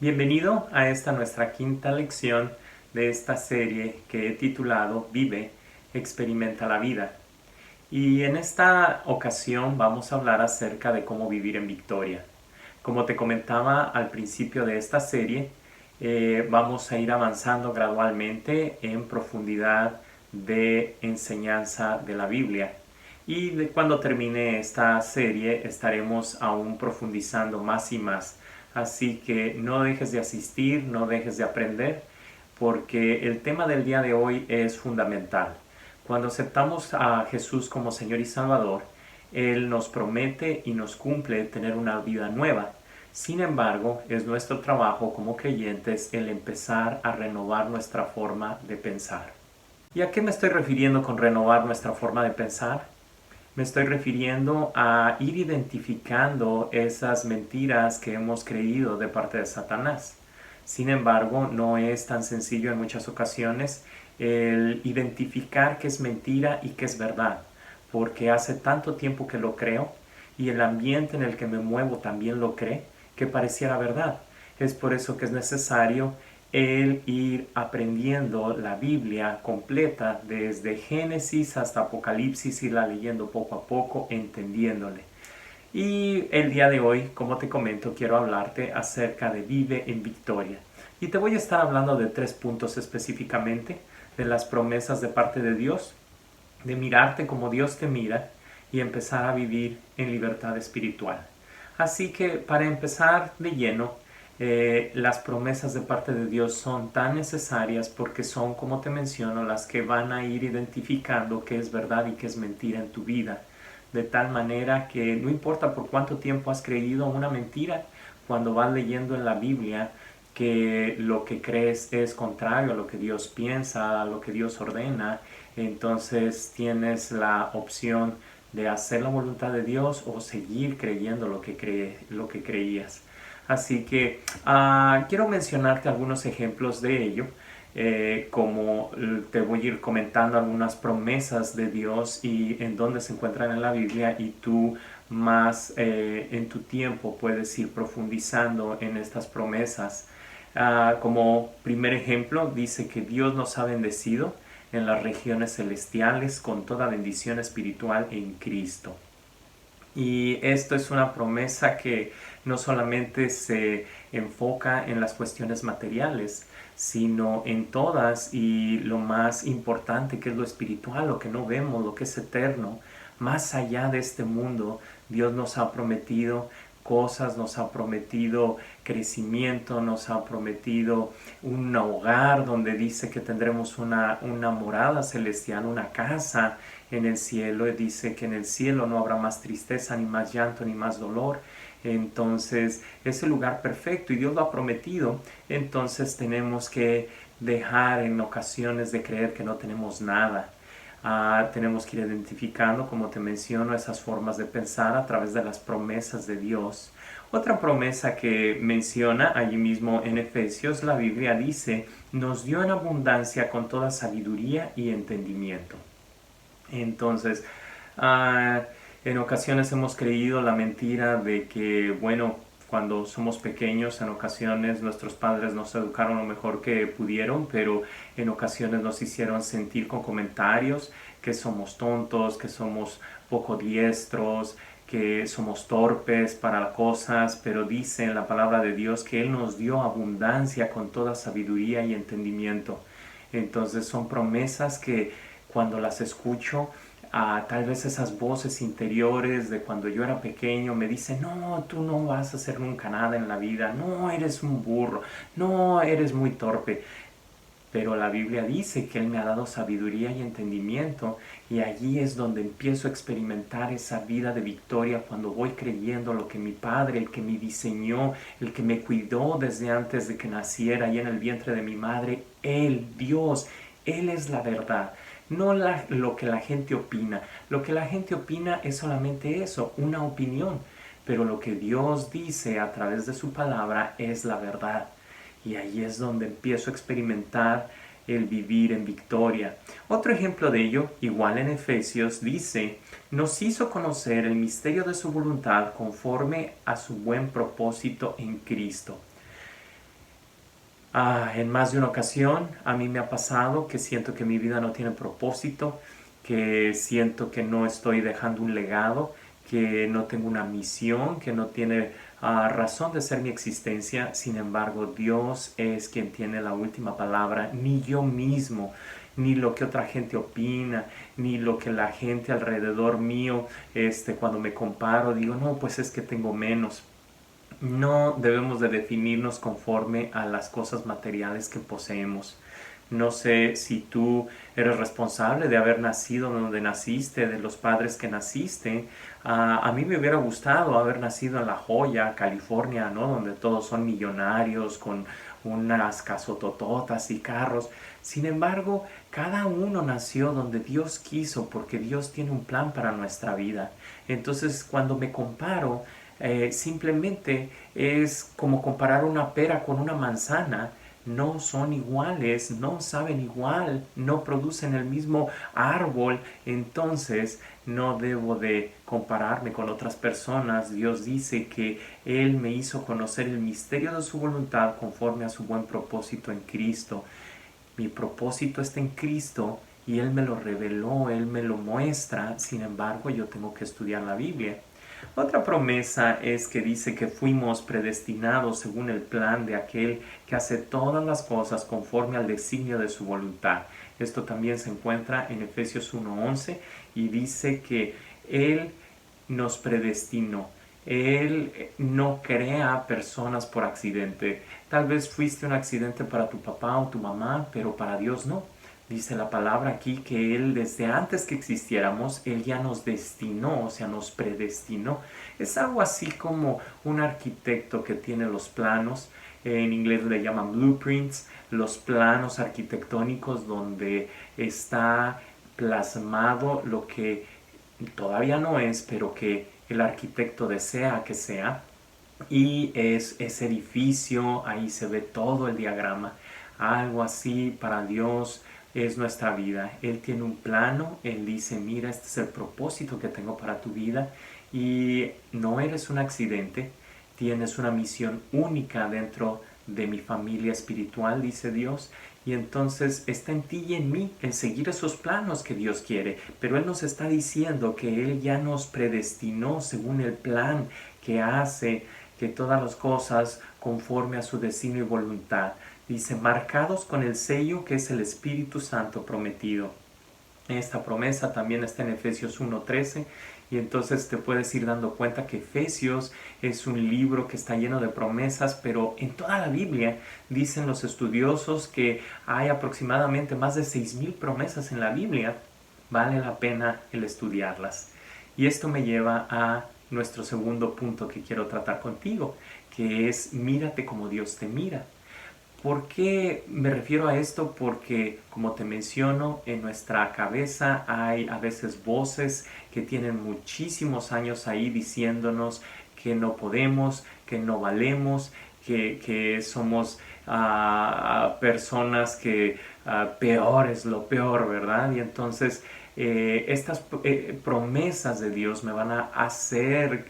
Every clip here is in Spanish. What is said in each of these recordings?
Bienvenido a esta nuestra quinta lección de esta serie que he titulado Vive, experimenta la vida. Y en esta ocasión vamos a hablar acerca de cómo vivir en victoria. Como te comentaba al principio de esta serie, vamos a ir avanzando gradualmente en profundidad de enseñanza de la Biblia. Y cuando termine esta serie estaremos aún profundizando más y más. Así que no dejes de asistir, no dejes de aprender, porque el tema del día de hoy es fundamental. Cuando aceptamos a Jesús como Señor y Salvador, Él nos promete y nos cumple tener una vida nueva. Sin embargo, es nuestro trabajo como creyentes el empezar a renovar nuestra forma de pensar. ¿Y a qué me estoy refiriendo con renovar nuestra forma de pensar? Me estoy refiriendo a ir identificando esas mentiras que hemos creído de parte de Satanás. Sin embargo, no es tan sencillo en muchas ocasiones el identificar qué es mentira y qué es verdad, porque hace tanto tiempo que lo creo y el ambiente en el que me muevo también lo cree, que pareciera verdad. Es por eso que es necesario el ir aprendiendo la Biblia completa desde Génesis hasta Apocalipsis, irla leyendo poco a poco, entendiéndole. Y el día de hoy, como te comento, quiero hablarte acerca de Vive en Victoria. Y te voy a estar hablando de 3 puntos específicamente, de las promesas de parte de Dios, de mirarte como Dios te mira y empezar a vivir en libertad espiritual. Así que para empezar de lleno, las promesas de parte de Dios son tan necesarias porque son, como te menciono, las que van a ir identificando qué es verdad y qué es mentira en tu vida. De tal manera que no importa por cuánto tiempo has creído una mentira, cuando vas leyendo en la Biblia que lo que crees es contrario a lo que Dios piensa, a lo que Dios ordena, entonces tienes la opción de hacer la voluntad de Dios o seguir creyendo lo que creías. Así que quiero mencionarte algunos ejemplos de ello, como te voy a ir comentando algunas promesas de Dios y en dónde se encuentran en la Biblia, y tú más en tu tiempo puedes ir profundizando en estas promesas. Como primer ejemplo, dice que Dios nos ha bendecido en las regiones celestiales con toda bendición espiritual en Cristo. Y esto es una promesa que no solamente se enfoca en las cuestiones materiales, sino en todas, y lo más importante, que es lo espiritual, lo que no vemos, lo que es eterno. Más allá de este mundo, Dios nos ha prometido cosas, nos ha prometido crecimiento, nos ha prometido un hogar donde dice que tendremos una morada celestial, una casa en el cielo. Dice que en el cielo no habrá más tristeza, ni más llanto, ni más dolor. Entonces es el lugar perfecto y Dios lo ha prometido. Entonces tenemos que dejar en ocasiones de creer que no tenemos nada. Tenemos que ir identificando, como te menciono, esas formas de pensar a través de las promesas de Dios. Otra promesa que menciona allí mismo en Efesios, la Biblia dice: nos dio en abundancia con toda sabiduría y entendimiento. Entonces, en ocasiones hemos creído la mentira de que, bueno, cuando somos pequeños, en ocasiones nuestros padres nos educaron lo mejor que pudieron, pero en ocasiones nos hicieron sentir con comentarios que somos tontos, que somos poco diestros, que somos torpes para cosas. Pero dice en la palabra de Dios que Él nos dio abundancia con toda sabiduría y entendimiento. Entonces son promesas que cuando las escucho, tal vez esas voces interiores de cuando yo era pequeño me dicen: no, tú no vas a hacer nunca nada en la vida, no, eres un burro, no, eres muy torpe. Pero la Biblia dice que Él me ha dado sabiduría y entendimiento, y allí es donde empiezo a experimentar esa vida de victoria, cuando voy creyendo lo que mi Padre, el que me diseñó, el que me cuidó desde antes de que naciera y en el vientre de mi madre, Él, Dios, Él es la verdad. No lo que la gente opina. Lo que la gente opina es solamente eso, una opinión. Pero lo que Dios dice a través de su palabra es la verdad. Y ahí es donde empiezo a experimentar el vivir en victoria. Otro ejemplo de ello, igual en Efesios, dice: nos hizo conocer el misterio de su voluntad conforme a su buen propósito en Cristo. En más de una ocasión a mí me ha pasado que siento que mi vida no tiene propósito, que siento que no estoy dejando un legado, que no tengo una misión, que no tiene razón de ser mi existencia. Sin embargo, Dios es quien tiene la última palabra, ni yo mismo, ni lo que otra gente opina, ni lo que la gente alrededor mío, cuando me comparo, digo, no, pues es que tengo menos. No debemos de definirnos conforme a las cosas materiales que poseemos. No sé si tú eres responsable de haber nacido donde naciste, de los padres que naciste. A mí me hubiera gustado haber nacido en La Joya, California, ¿no? Donde todos son millonarios, con unas casotototas y carros. Sin embargo, cada uno nació donde Dios quiso, porque Dios tiene un plan para nuestra vida. Entonces, cuando me comparo, simplemente es como comparar una pera con una manzana. No son iguales, no saben igual, no producen el mismo árbol. Entonces no debo de compararme con otras personas. Dios dice que Él me hizo conocer el misterio de su voluntad conforme a su buen propósito en Cristo. Mi propósito está en Cristo y Él me lo reveló, Él me lo muestra. Sin embargo, yo tengo que estudiar la Biblia. Otra promesa es que dice que fuimos predestinados según el plan de aquel que hace todas las cosas conforme al designio de su voluntad. Esto también se encuentra en Efesios 1:11 y dice que Él nos predestinó. Él no crea personas por accidente. Tal vez fuiste un accidente para tu papá o tu mamá, pero para Dios no. Dice la palabra aquí que Él desde antes que existiéramos, Él ya nos destinó, o sea, nos predestinó. Es algo así como un arquitecto que tiene los planos, en inglés le llaman blueprints, los planos arquitectónicos donde está plasmado lo que todavía no es, pero que el arquitecto desea que sea. Y es ese edificio, ahí se ve todo el diagrama. Algo así para Dios es nuestra vida. Él tiene un plano, Él dice, mira, este es el propósito que tengo para tu vida y no eres un accidente, tienes una misión única dentro de mi familia espiritual, dice Dios, y entonces está en ti y en mí el seguir esos planos que Dios quiere, pero Él nos está diciendo que Él ya nos predestinó según el plan que hace que todas las cosas conforme a su designio y voluntad. Dice, marcados con el sello que es el Espíritu Santo prometido. Esta promesa también está en Efesios 1:13 y entonces te puedes ir dando cuenta que Efesios es un libro que está lleno de promesas, pero en toda la Biblia dicen los estudiosos que hay aproximadamente más de 6,000 promesas en la Biblia. Vale la pena el estudiarlas. Y esto me lleva a nuestro segundo punto que quiero tratar contigo, que es mírate como Dios te mira. ¿Por qué me refiero a esto? Porque, como te menciono, en nuestra cabeza hay a veces voces que tienen muchísimos años ahí diciéndonos que no podemos, que no valemos, que somos personas que peor es lo peor, ¿verdad? Y entonces estas promesas de Dios me van a hacer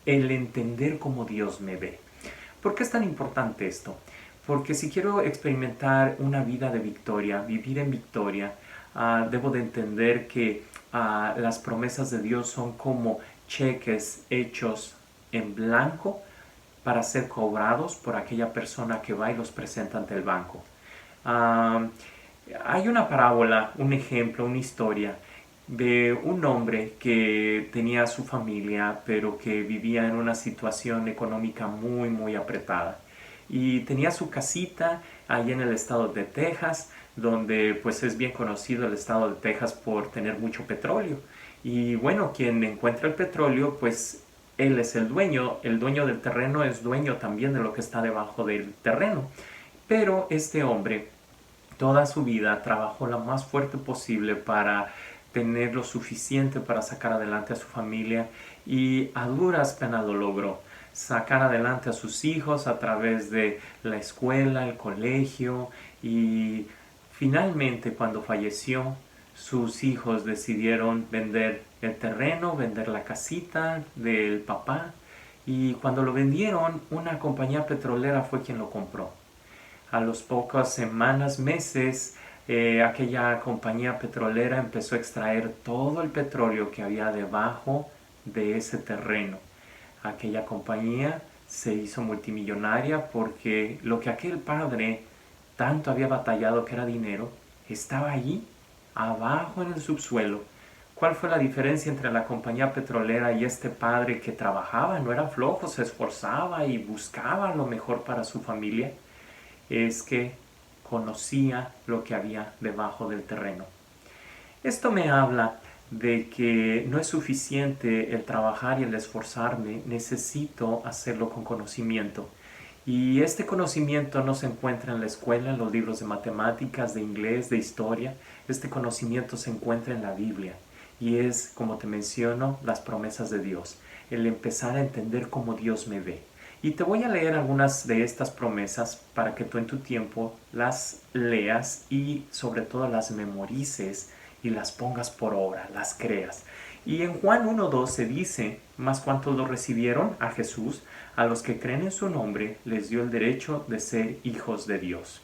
el entender cómo Dios me ve. ¿Por qué es tan importante esto? Porque si quiero experimentar una vida de victoria, vivir en victoria, debo de entender que las promesas de Dios son como cheques hechos en blanco para ser cobrados por aquella persona que va y los presenta ante el banco. Ah, Hay una parábola, un ejemplo, una historia de un hombre que tenía su familia, pero que vivía en una situación económica muy, muy apretada. Y tenía su casita ahí en el estado de Texas, donde pues es bien conocido el estado de Texas por tener mucho petróleo. Y bueno, quien encuentra el petróleo, pues él es el dueño del terreno es dueño también de lo que está debajo del terreno. Pero este hombre toda su vida trabajó lo más fuerte posible para tener lo suficiente para sacar adelante a su familia y a duras penas lo logró. Sacar adelante a sus hijos a través de la escuela, el colegio y finalmente cuando falleció sus hijos decidieron vender el terreno, vender la casita del papá y cuando lo vendieron una compañía petrolera fue quien lo compró. A los pocas semanas, meses, aquella compañía petrolera empezó a extraer todo el petróleo que había debajo de ese terreno. Aquella compañía se hizo multimillonaria porque lo que aquel padre tanto había batallado, que era dinero, estaba allí, abajo en el subsuelo. ¿Cuál fue la diferencia entre la compañía petrolera y este padre que trabajaba? No era flojo, se esforzaba y buscaba lo mejor para su familia. Es que conocía lo que había debajo del terreno. Esto me habla de que no es suficiente el trabajar y el esforzarme, necesito hacerlo con conocimiento. Y este conocimiento no se encuentra en la escuela, en los libros de matemáticas, de inglés, de historia. Este conocimiento se encuentra en la Biblia. Y es, como te menciono, las promesas de Dios. El empezar a entender cómo Dios me ve. Y te voy a leer algunas de estas promesas para que tú en tu tiempo las leas y sobre todo las memorices y las pongas por obra, las creas. Y en Juan 1:12 dice, mas cuantos lo recibieron a Jesús, a los que creen en su nombre, les dio el derecho de ser hijos de Dios.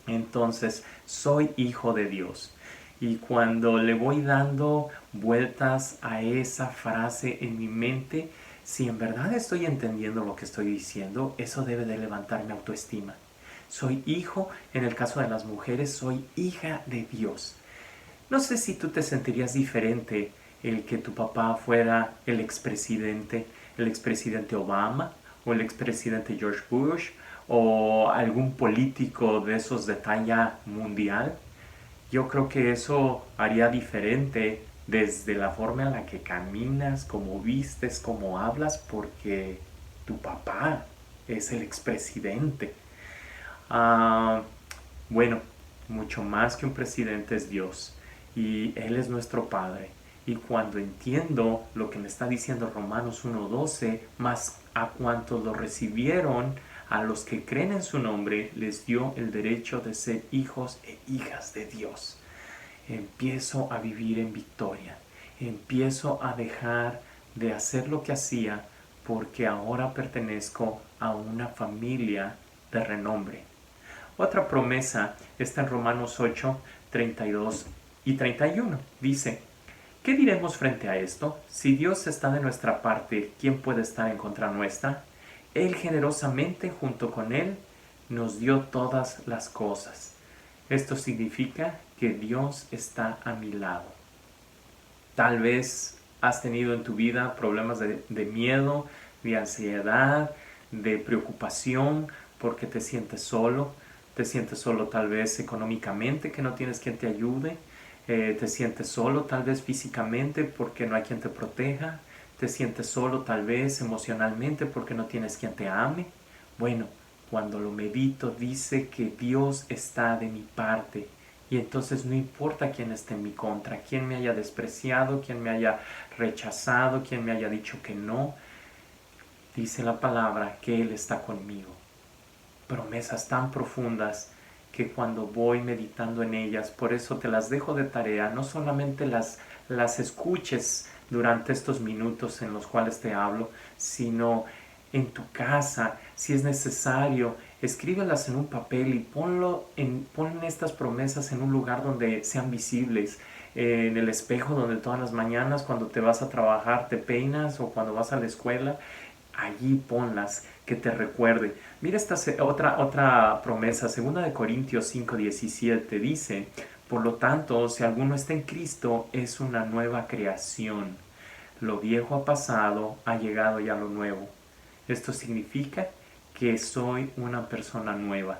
Entonces, soy hijo de Dios. Y cuando le voy dando vueltas a esa frase en mi mente, si en verdad estoy entendiendo lo que estoy diciendo, eso debe de levantar mi autoestima. Soy hijo, en el caso de las mujeres, soy hija de Dios. No sé si tú te sentirías diferente el que tu papá fuera el expresidente Obama, o el expresidente George Bush, o algún político de esos de talla mundial. Yo creo que eso haría diferente desde la forma en la que caminas, cómo vistes, cómo hablas, porque tu papá es el expresidente. Ah, bueno, mucho más que un presidente es Dios y Él es nuestro Padre. Y cuando entiendo lo que me está diciendo Romanos 1:12, más a cuantos lo recibieron, a los que creen en su nombre, les dio el derecho de ser hijos e hijas de Dios. Empiezo a vivir en victoria. Empiezo a dejar de hacer lo que hacía porque ahora pertenezco a una familia de renombre. Otra promesa está en Romanos 8:32 y 31. Dice, ¿qué diremos frente a esto? Si Dios está de nuestra parte, ¿quién puede estar en contra nuestra? Él generosamente, junto con Él, nos dio todas las cosas. Esto significa que Dios está a mi lado. Tal vez has tenido en tu vida problemas de miedo, de ansiedad, de preocupación, porque te sientes solo. Te sientes solo tal vez económicamente, que no tienes quien te ayude. Te sientes solo tal vez físicamente porque no hay quien te proteja. Te sientes solo tal vez emocionalmente porque no tienes quien te ame. Bueno, cuando lo medito dice que Dios está de mi parte. Y entonces no importa quién esté en mi contra, quién me haya despreciado, quién me haya rechazado, quién me haya dicho que no. Dice la palabra que Él está conmigo. Promesas tan profundas que cuando voy meditando en ellas, por eso te las dejo de tarea, no solamente las escuches durante estos minutos en los cuales te hablo, sino en tu casa, si es necesario, escríbelas en un papel y pon estas promesas en un lugar donde sean visibles, en el espejo donde todas las mañanas cuando te vas a trabajar te peinas o cuando vas a la escuela, allí ponlas, que te recuerde. Mira esta otra promesa, 2 Corintios 5:17, dice, por lo tanto, si alguno está en Cristo, es una nueva creación. Lo viejo ha pasado, ha llegado ya lo nuevo. Esto significa que soy una persona nueva.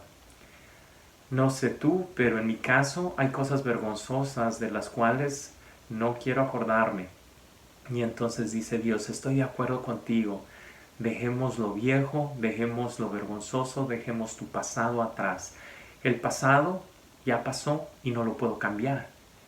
No sé tú, pero en mi caso hay cosas vergonzosas de las cuales no quiero acordarme. Y entonces dice Dios, estoy de acuerdo contigo. Dejemos lo viejo, dejemos lo vergonzoso, dejemos tu pasado atrás. El pasado ya pasó y no lo puedo cambiar.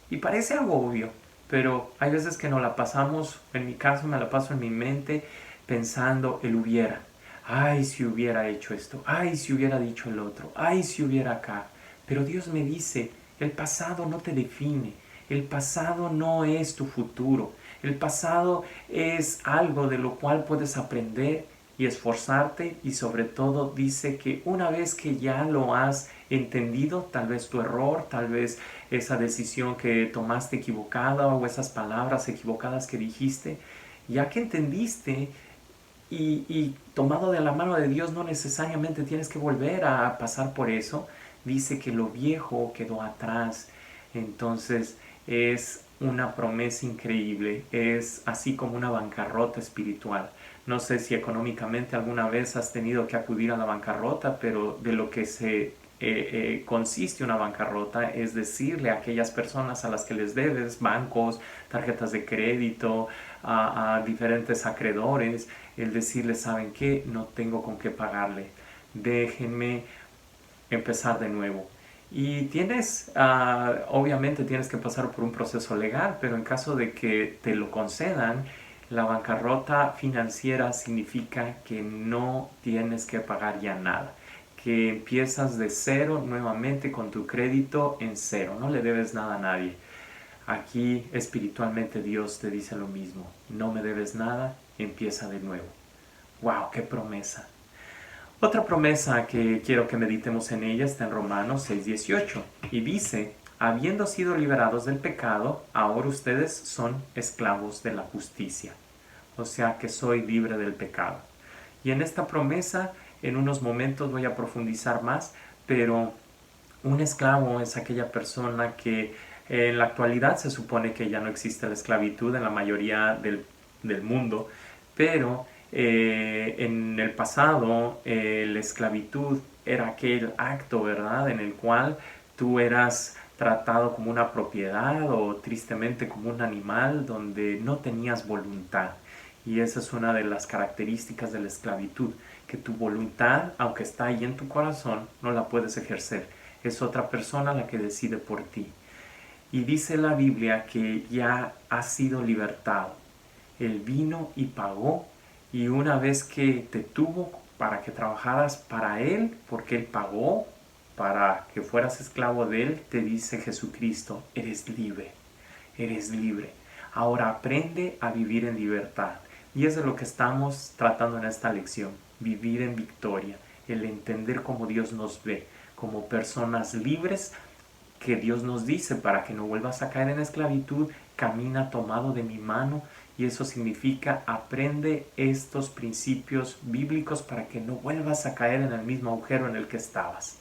Y parece algo obvio, pero hay veces que nos la pasamos, en mi caso me la paso en mi mente pensando el hubiera. Ay, si hubiera hecho esto, ay, si hubiera dicho el otro, ay, si hubiera acá. Pero Dios me dice, el pasado no te define, el pasado no es tu futuro. El pasado es algo de lo cual puedes aprender y esforzarte, y sobre todo dice que una vez que ya lo has entendido, tal vez tu error, tal vez esa decisión que tomaste equivocada o esas palabras equivocadas que dijiste, ya que entendiste y tomado de la mano de Dios, no necesariamente tienes que volver a pasar por eso. Dice que lo viejo quedó atrás. Entonces es una promesa increíble, es así como una bancarrota espiritual. No sé si económicamente alguna vez has tenido que acudir a la bancarrota, pero de lo que se consiste una bancarrota es decirle a aquellas personas a las que les debes, bancos, tarjetas de crédito, a diferentes acreedores, el decirles, ¿saben qué? No tengo con qué pagarle, déjenme empezar de nuevo. Y tienes, obviamente tienes que pasar por un proceso legal, pero en caso de que te lo concedan, la bancarrota financiera significa que no tienes que pagar ya nada, que empiezas de cero nuevamente con tu crédito en cero, no le debes nada a nadie. Aquí espiritualmente Dios te dice lo mismo, no me debes nada, empieza de nuevo. ¡Wow! ¡Qué promesa! Otra promesa que quiero que meditemos en ella está en Romanos 6:18 y dice, habiendo sido liberados del pecado, ahora ustedes son esclavos de la justicia. O sea que soy libre del pecado. Y en esta promesa, en unos momentos voy a profundizar más, pero un esclavo es aquella persona que en la actualidad se supone que ya no existe la esclavitud en la mayoría del mundo, pero en el pasado la esclavitud era aquel acto, ¿verdad?, en el cual tú eras tratado como una propiedad o tristemente como un animal donde no tenías voluntad. Y esa es una de las características de la esclavitud, que tu voluntad, aunque está ahí en tu corazón, no la puedes ejercer. Es otra persona la que decide por ti. Y dice la Biblia que ya has sido libertado. Él vino y pagó, y una vez que te tuvo para que trabajaras para Él, porque Él pagó para que fueras esclavo de Él, te dice Jesucristo, eres libre, eres libre. Ahora aprende a vivir en libertad. Y es de lo que estamos tratando en esta lección, vivir en victoria, el entender cómo Dios nos ve, como personas libres que Dios nos dice para que no vuelvas a caer en esclavitud, camina tomado de mi mano, y eso significa aprende estos principios bíblicos para que no vuelvas a caer en el mismo agujero en el que estabas.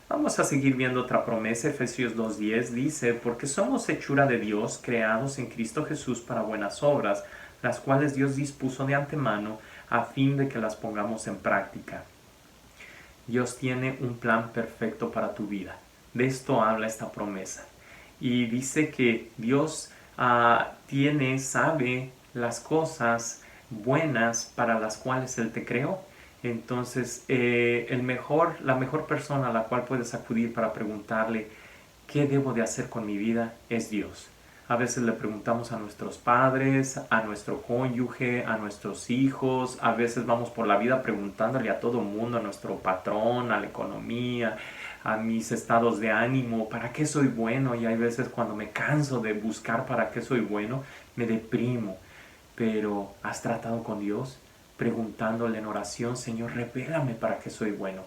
Vamos a seguir viendo otra promesa. Efesios 2:10 dice, porque somos hechura de Dios, creados en Cristo Jesús para buenas obras, las cuales Dios dispuso de antemano a fin de que las pongamos en práctica. Dios tiene un plan perfecto para tu vida. De esto habla esta promesa. Y dice que Dios sabe las cosas buenas para las cuales Él te creó. Entonces, la mejor persona a la cual puedes acudir para preguntarle qué debo de hacer con mi vida es Dios. A veces le preguntamos a nuestros padres, a nuestro cónyuge, a nuestros hijos. A veces vamos por la vida preguntándole a todo mundo, a nuestro patrón, a la economía, a mis estados de ánimo, ¿para qué soy bueno? Y hay veces cuando me canso de buscar para qué soy bueno, me deprimo. Pero ¿has tratado con Dios? Preguntándole en oración, Señor, revélame para qué soy bueno.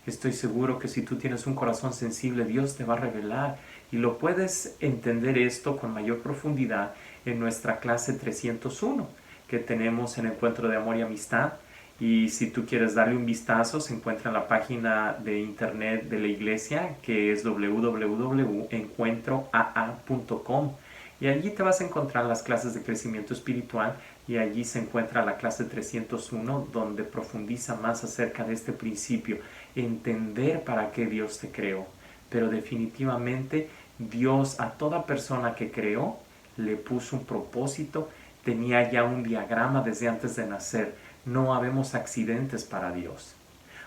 Estoy seguro que si tú tienes un corazón sensible, Dios te va a revelar. Y lo puedes entender esto con mayor profundidad en nuestra clase 301 que tenemos en Encuentro de Amor y Amistad. Y si tú quieres darle un vistazo, se encuentra en la página de internet de la iglesia, que es www.encuentroaa.com. Y allí te vas a encontrar las clases de crecimiento espiritual, y allí se encuentra la clase 301 donde profundiza más acerca de este principio, entender para qué Dios te creó. Pero definitivamente Dios a toda persona que creó le puso un propósito, tenía ya un diagrama desde antes de nacer. No habemos accidentes para Dios.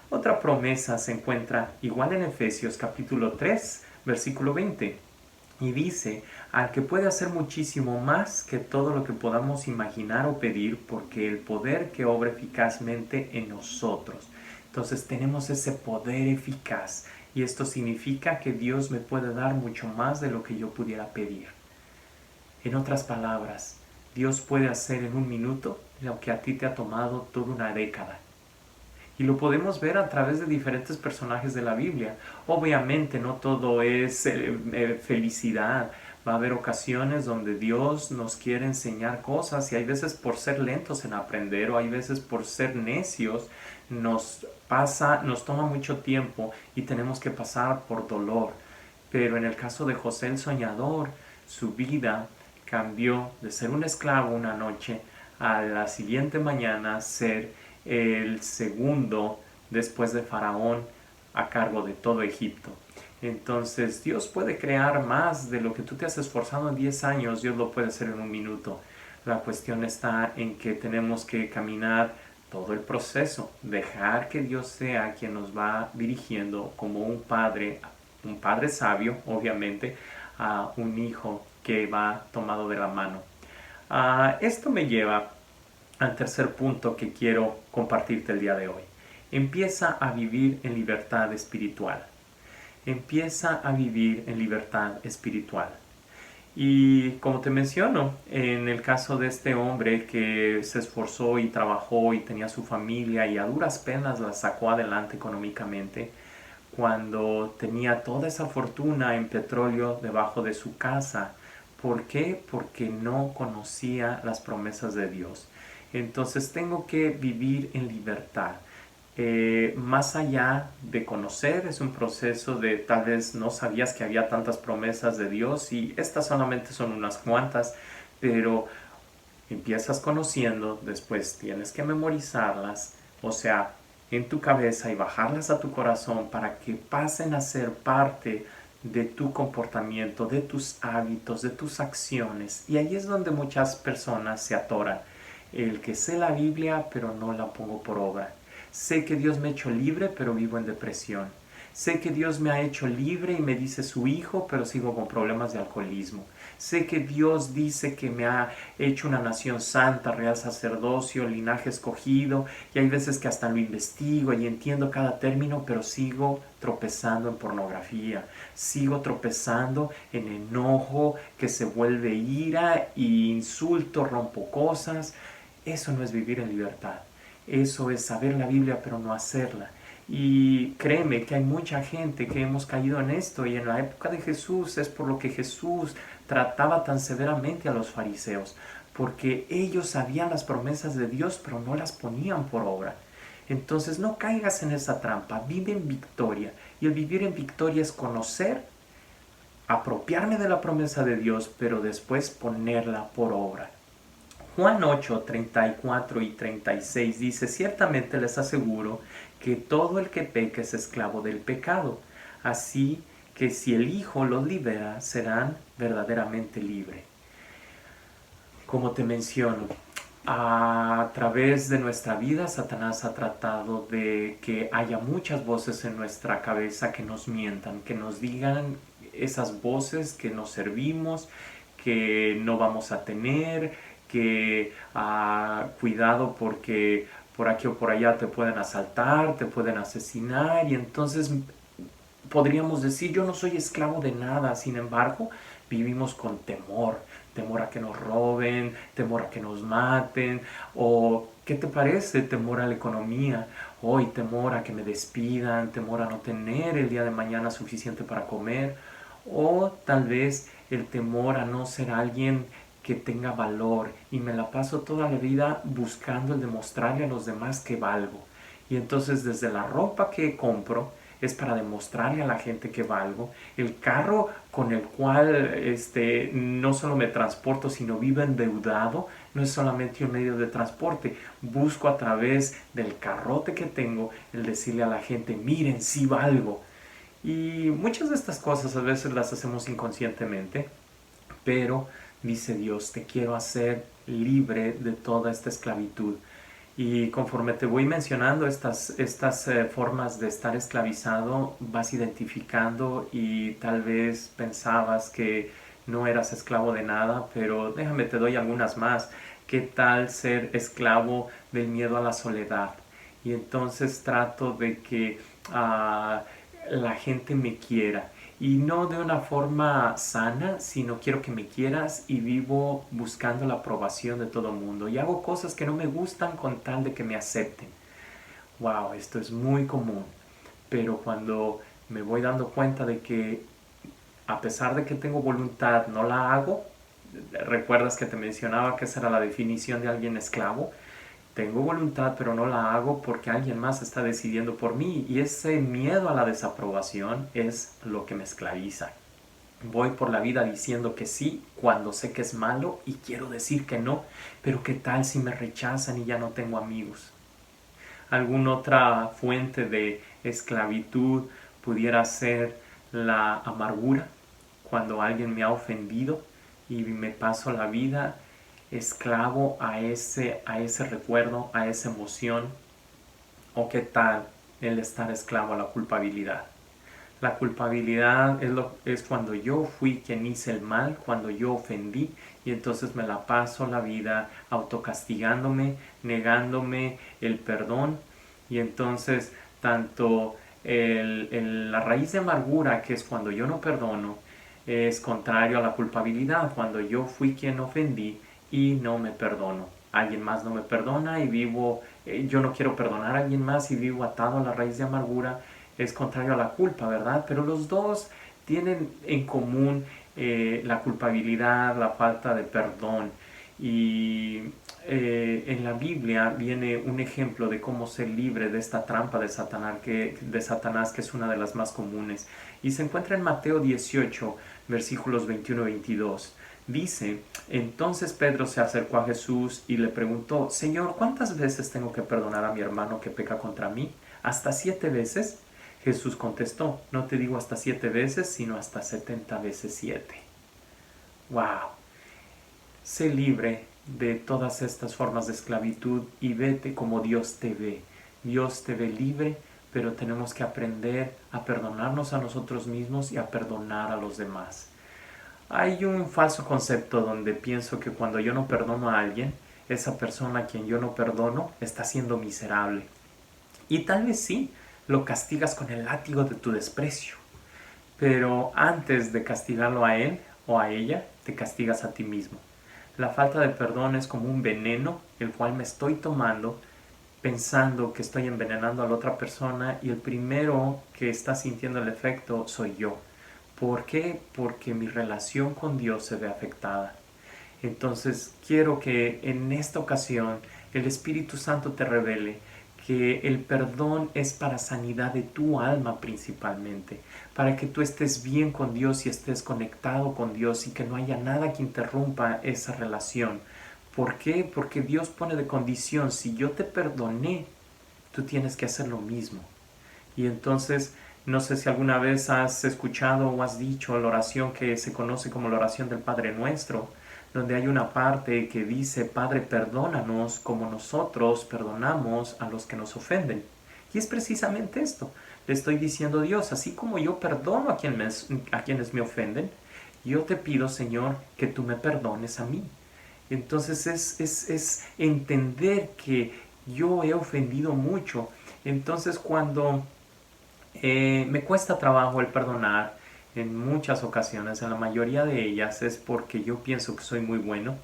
Otra promesa se encuentra igual en Efesios capítulo 3, versículo 20. Y dice, al que puede hacer muchísimo más que todo lo que podamos imaginar o pedir, porque el poder que obra eficazmente en nosotros. Entonces tenemos ese poder eficaz, y esto significa que Dios me puede dar mucho más de lo que yo pudiera pedir. En otras palabras, Dios puede hacer en un minuto lo que a ti te ha tomado toda una década. Y lo podemos ver a través de diferentes personajes de la Biblia. Obviamente no todo es felicidad. Va a haber ocasiones donde Dios nos quiere enseñar cosas y hay veces por ser lentos en aprender o hay veces por ser necios nos toma mucho tiempo y tenemos que pasar por dolor. Pero en el caso de José el soñador, su vida cambió de ser un esclavo una noche a la siguiente mañana ser el segundo después de Faraón a cargo de todo Egipto. Entonces Dios puede crear más de lo que tú te has esforzado en 10 años, Dios lo puede hacer en un minuto. La cuestión está en que tenemos que caminar todo el proceso, dejar que Dios sea quien nos va dirigiendo como un padre sabio, obviamente, a un hijo que va tomado de la mano. Esto me lleva al tercer punto que quiero compartirte el día de hoy. Empieza a vivir en libertad espiritual. Empieza a vivir en libertad espiritual. Y como te menciono, en el caso de este hombre que se esforzó y trabajó y tenía su familia y a duras penas la sacó adelante económicamente, cuando tenía toda esa fortuna en petróleo debajo de su casa. ¿Por qué? Porque no conocía las promesas de Dios. Entonces tengo que vivir en libertad. Más allá de conocer, es un proceso de tal vez no sabías que había tantas promesas de Dios y estas solamente son unas cuantas, pero empiezas conociendo, después tienes que memorizarlas, o sea, en tu cabeza y bajarlas a tu corazón para que pasen a ser parte de tu comportamiento, de tus hábitos, de tus acciones. Y ahí es donde muchas personas se atoran. El que sé la Biblia pero no la pongo por obra. Sé que Dios me ha hecho libre pero vivo en depresión. Sé que Dios me ha hecho libre y me dice su hijo, pero sigo con problemas de alcoholismo. Sé que Dios dice que me ha hecho una nación santa, real sacerdocio, linaje escogido, y hay veces que hasta lo investigo y entiendo cada término, pero sigo tropezando en pornografía, sigo tropezando en enojo que se vuelve ira y insulto, rompo cosas. Eso no es vivir en libertad. Eso es saber la Biblia pero no hacerla. Y créeme que hay mucha gente que hemos caído en esto y en la época de Jesús es por lo que Jesús trataba tan severamente a los fariseos, porque ellos sabían las promesas de Dios pero no las ponían por obra. Entonces no caigas en esa trampa, vive en victoria. Y el vivir en victoria es conocer, apropiarme de la promesa de Dios, pero después ponerla por obra. Juan 8, 34 y 36 dice, ciertamente les aseguro que todo el que peca es esclavo del pecado. Así que si el Hijo los libera, serán verdaderamente libres. Como te menciono, a través de nuestra vida, Satanás ha tratado de que haya muchas voces en nuestra cabeza que nos mientan, que nos digan esas voces que nos servimos, que no vamos a tener, que cuidado porque por aquí o por allá te pueden asaltar, te pueden asesinar y entonces podríamos decir yo no soy esclavo de nada, sin embargo vivimos con temor, temor a que nos roben, temor a que nos maten, o ¿qué te parece? Temor a la economía, hoy temor a que me despidan, temor a no tener el día de mañana suficiente para comer, o tal vez el temor a no ser alguien que tenga valor y me la paso toda la vida buscando el demostrarle a los demás que valgo. Y entonces desde la ropa que compro es para demostrarle a la gente que valgo. El carro con el cual no solo me transporto, sino vivo endeudado, no es solamente un medio de transporte. Busco a través del carrote que tengo el decirle a la gente, miren, sí valgo. Y muchas de estas cosas a veces las hacemos inconscientemente, pero dice Dios, te quiero hacer libre de toda esta esclavitud. Y conforme te voy mencionando estas formas de estar esclavizado, vas identificando y tal vez pensabas que no eras esclavo de nada, pero déjame te doy algunas más. ¿Qué tal ser esclavo del miedo a la soledad? Y entonces trato de que la gente me quiera. y no de una forma sana, sino quiero que me quieras y vivo buscando la aprobación de todo el mundo y hago cosas que no me gustan con tal de que me acepten. Wow, esto es muy común, pero cuando me voy dando cuenta de que a pesar de que tengo voluntad, no la hago. ¿Recuerdas que te mencionaba que esa era la definición de alguien esclavo? Tengo voluntad, pero no la hago porque alguien más está decidiendo por mí. Y ese miedo a la desaprobación es lo que me esclaviza. Voy por la vida diciendo que sí cuando sé que es malo y quiero decir que no, pero ¿qué tal si me rechazan y ya no tengo amigos? ¿Alguna otra fuente de esclavitud pudiera ser la amargura? Cuando alguien me ha ofendido y me paso la vida esclavo a ese recuerdo, a esa emoción. ¿O qué tal el estar esclavo a la culpabilidad? La culpabilidad es cuando yo fui quien hice el mal, cuando yo ofendí, y entonces me la paso la vida autocastigándome, negándome el perdón. Y entonces tanto la raíz de amargura, que es cuando yo no perdono, es contrario a la culpabilidad, cuando yo fui quien ofendí y no me perdono. Alguien más no me perdona y vivo, yo no quiero perdonar a alguien más y vivo atado a la raíz de amargura, es contrario a la culpa, ¿verdad? Pero los dos tienen en común la culpabilidad, la falta de perdón. Y en la Biblia viene un ejemplo de cómo ser libre de esta trampa de Satanás, que es una de las más comunes. Y se encuentra en Mateo 18, versículos 21 y 22. Dice, entonces Pedro se acercó a Jesús y le preguntó, Señor, ¿cuántas veces tengo que perdonar a mi hermano que peca contra mí? ¿Hasta 7 veces? Jesús contestó, no te digo hasta 7 veces, sino hasta 70 veces 7. ¡Wow! Sé libre de todas estas formas de esclavitud y vete como Dios te ve. Dios te ve libre, pero tenemos que aprender a perdonarnos a nosotros mismos y a perdonar a los demás. Hay un falso concepto donde pienso que cuando yo no perdono a alguien, esa persona a quien yo no perdono está siendo miserable. Y tal vez sí, lo castigas con el látigo de tu desprecio. Pero antes de castigarlo a él o a ella, te castigas a ti mismo. La falta de perdón es como un veneno, el cual me estoy tomando pensando que estoy envenenando a la otra persona y el primero que está sintiendo el efecto soy yo. ¿Por qué? Porque mi relación con Dios se ve afectada. Entonces quiero que en esta ocasión el Espíritu Santo te revele que el perdón es para sanidad de tu alma principalmente, para que tú estés bien con Dios y estés conectado con Dios y que no haya nada que interrumpa esa relación. ¿Por qué? Porque Dios pone de condición, si yo te perdoné, tú tienes que hacer lo mismo. Y entonces, no sé si alguna vez has escuchado o has dicho la oración que se conoce como la oración del Padre Nuestro, donde hay una parte que dice, Padre, perdónanos como nosotros perdonamos a los que nos ofenden. Y es precisamente esto. Le estoy diciendo a Dios, así como yo perdono a quienes me ofenden, yo te pido, Señor, que tú me perdones a mí. Entonces es entender que yo he ofendido mucho. Entonces cuando me cuesta trabajo el perdonar en muchas ocasiones, en la mayoría de ellas es porque yo pienso que soy muy bueno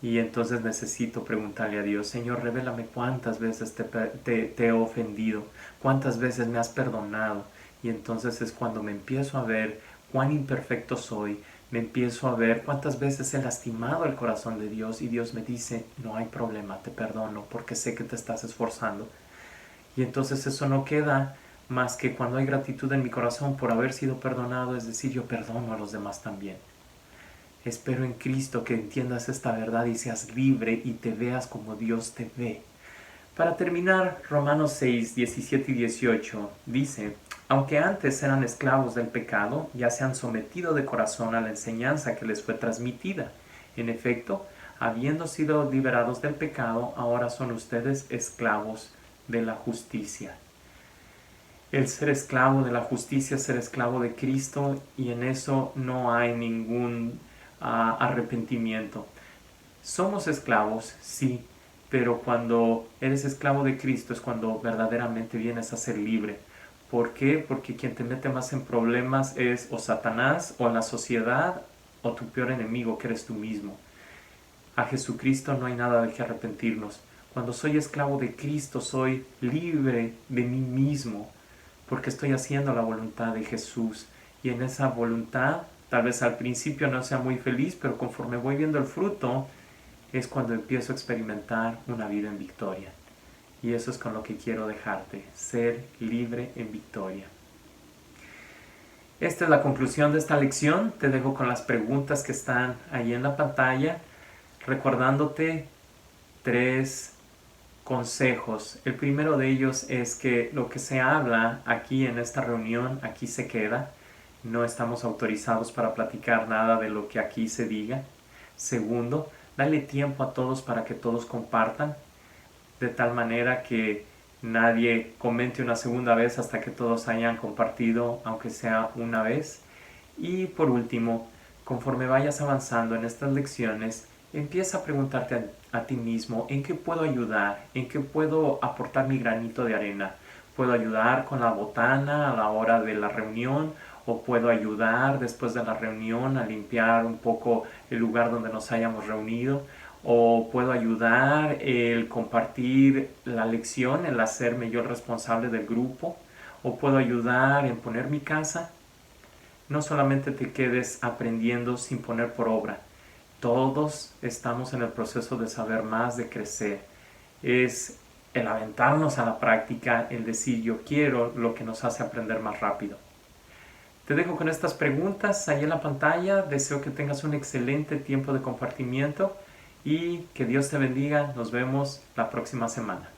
y entonces necesito preguntarle a Dios, Señor, revélame cuántas veces te he ofendido, cuántas veces me has perdonado. Y entonces es cuando me empiezo a ver cuán imperfecto soy, me empiezo a ver cuántas veces he lastimado el corazón de Dios y Dios me dice, no hay problema, te perdono porque sé que te estás esforzando. Y entonces eso no queda más que cuando hay gratitud en mi corazón por haber sido perdonado, es decir, yo perdono a los demás también. Espero en Cristo que entiendas esta verdad y seas libre y te veas como Dios te ve. Para terminar, Romanos 6, 17 y 18 dice, aunque antes eran esclavos del pecado, ya se han sometido de corazón a la enseñanza que les fue transmitida. En efecto, habiendo sido liberados del pecado, ahora son ustedes esclavos de la justicia. El ser esclavo de la justicia es ser esclavo de Cristo y en eso no hay ningún arrepentimiento. Somos esclavos, sí, pero cuando eres esclavo de Cristo es cuando verdaderamente vienes a ser libre, ¿Por qué? Porque quien te mete más en problemas es o Satanás o la sociedad o tu peor enemigo, que eres tú mismo. A Jesucristo no hay nada de que arrepentirnos. Cuando soy esclavo de Cristo, soy libre de mí mismo, porque estoy haciendo la voluntad de Jesús. Y en esa voluntad, tal vez al principio no sea muy feliz, pero conforme voy viendo el fruto, es cuando empiezo a experimentar una vida en victoria. Y eso es con lo que quiero dejarte, ser libre en victoria. Esta es la conclusión de esta lección. Te dejo con las preguntas que están ahí en la pantalla, recordándote 3 consejos. El primero de ellos es que lo que se habla aquí en esta reunión, aquí se queda. No estamos autorizados para platicar nada de lo que aquí se diga. Segundo, dale tiempo a todos para que todos compartan, de tal manera que nadie comente una segunda vez hasta que todos hayan compartido, aunque sea una vez. Y por último, conforme vayas avanzando en estas lecciones, empieza a preguntarte a ti mismo en qué puedo ayudar, en qué puedo aportar mi granito de arena. ¿Puedo ayudar con la botana a la hora de la reunión? ¿O puedo ayudar después de la reunión a limpiar un poco el lugar donde nos hayamos reunido? ¿O puedo ayudar el compartir la lección, el hacerme yo el responsable del grupo? ¿O puedo ayudar en poner mi casa? No solamente te quedes aprendiendo sin poner por obra. Todos estamos en el proceso de saber más, de crecer. Es el aventarnos a la práctica, el decir yo quiero, lo que nos hace aprender más rápido. Te dejo con estas preguntas ahí en la pantalla. Deseo que tengas un excelente tiempo de compartimiento y que Dios te bendiga. Nos vemos la próxima semana.